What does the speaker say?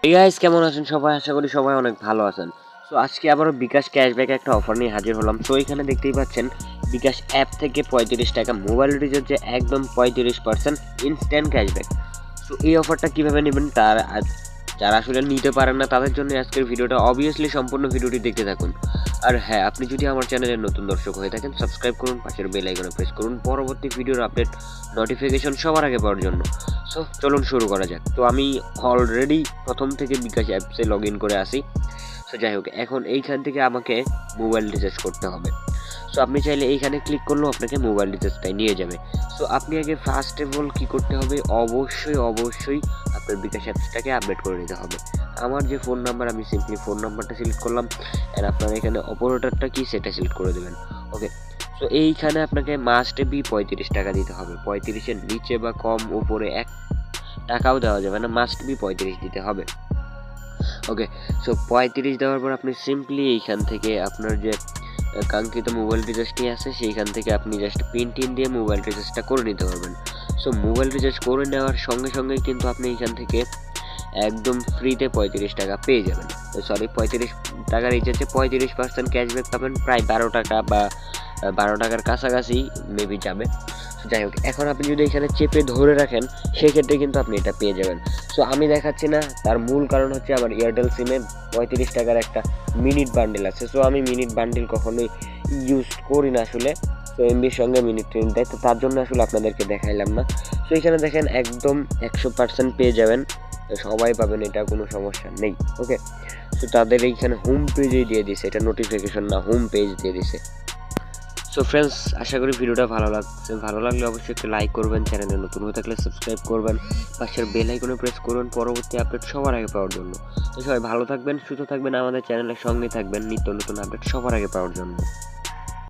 এই গাইস কেমন আছেন সবাই? আশা করি সবাই অনেক ভালো আছেন। সো আজকে আবারও বিকাশ ক্যাশব্যাক একটা অফার নিয়ে হাজির হলাম। সো এখানে দেখতেই পাচ্ছেন বিকাশ অ্যাপ থেকে 35 টাকা মোবাইল রিচার্জে একদম 35% ইনস্ট্যান্ট ক্যাশব্যাক। সো এই অফারটা কিভাবে নেবেন যারা আসলে নিতে পারেন না তাদের জন্য আজকের ভিডিওটা, অবভিয়াসলি সম্পূর্ণ ভিডিওটি দেখতে থাকুন। আর হ্যাঁ, আপনি যদি আমার চ্যানেলের নতুন দর্শক হয়ে থাকেন সাবস্ক্রাইব করুন, পাশের বেল আইকনে প্রেস করুন পরবর্তী ভিডিওর আপডেট নোটিফিকেশন সবার আগে পাওয়ার জন্য। সো চলুন শুরু করা যাক। তো আমি অলরেডি প্রথম থেকে বিকাশ অ্যাপসে লগ ইন করে আসি। সো যাই হোক, এখন এইখান থেকে আমাকে মোবাইল রিচার্জ করতে হবে। সো আপনি চাইলে এইখানে ক্লিক করলেও আপনাকে মোবাইল রিচার্জটাই নিয়ে যাবে। সো আপনি আগে ফার্স্ট অফ অল কী করতে হবে, অবশ্যই আপনার বিকাশ অ্যাপসটাকে আপডেট করে নিতে হবে। আমার যে ফোন নাম্বার, আমি সিম্পলি ফোন নাম্বারটা সিলেক্ট করলাম, অ্যান্ড আপনার এখানে অপারেটরটা কি সেটা সিলেক্ট করে দেবেন। ওকে, সো এইখানে আপনাকে মাস্ট বি 35 টাকা দিতে হবে। 35-এর নিচে বা কম উপরে 1 টাকাও দেওয়া যাবে না, মাস্ট বি 35 দিতে হবে। ওকে, সো 35 দেওয়ার পর আপনি সিম্পলি এইখান থেকে আপনার যে কাঙ্ক্ষিত মোবাইল রিচার্জটি আছে সেইখান থেকে আপনি জাস্ট পিন দিয়ে মোবাইল রিচার্জটা করে নিতে পারবেন। সো মোবাইল রিচার্জ করে নেওয়ার সঙ্গে সঙ্গেই কিন্তু আপনি এইখান থেকে একদম ফ্রিতে 35 টাকা পেয়ে যাবেন। সরি, 35 টাকা রিচার্জে 35% ক্যাশব্যাক পাবেন, প্রায় 12 টাকা বা 12 টাকার কাছাকাছি মেবি যাবে। যাই হোক, এখন আপনি যদি এখানে চেপে ধরে রাখেন সেক্ষেত্রে কিন্তু আপনি এটা পেয়ে যাবেন। সো আমি দেখাচ্ছি না, তার মূল কারণ হচ্ছে আমার এয়ারটেল সিমে 35 টাকার একটা মিনিট বান্ডেল আছে। সো আমি মিনিট বান্ডেল কখনোই ইউজ করি না আসলে। তো এমবির সঙ্গে মিনিট দেয়, তো তার জন্য আসলে আপনাদেরকে দেখাইলাম না। সো এখানে দেখেন একদম 100% পেয়ে যাবেন, সবাই পাবেন, এটা কোনো সমস্যা নেই। ওকে, সো তাদের এইখানে হোম পেজেই দিয়ে দিছে, এটা নোটিফিকেশন না, হোম পেজ দিয়ে দিছে। সো ফ্রেন্ডস, আশা করি ভিডিওটা ভালো লাগলে অবশ্যই একটু লাইক করবেন, চ্যানেলে নতুন হয়ে থাকলে সাবস্ক্রাইব করবেন, পাশের বেল আইকনে প্রেস করবেন পরবর্তী আপডেট সবার আগে পাওয়ার জন্য। তো সবাই ভালো থাকবেন, সুস্থ থাকবেন, আমাদের চ্যানেলের সঙ্গে থাকবেন নিত্য নতুন আপডেট সবার আগে পাওয়ার জন্য।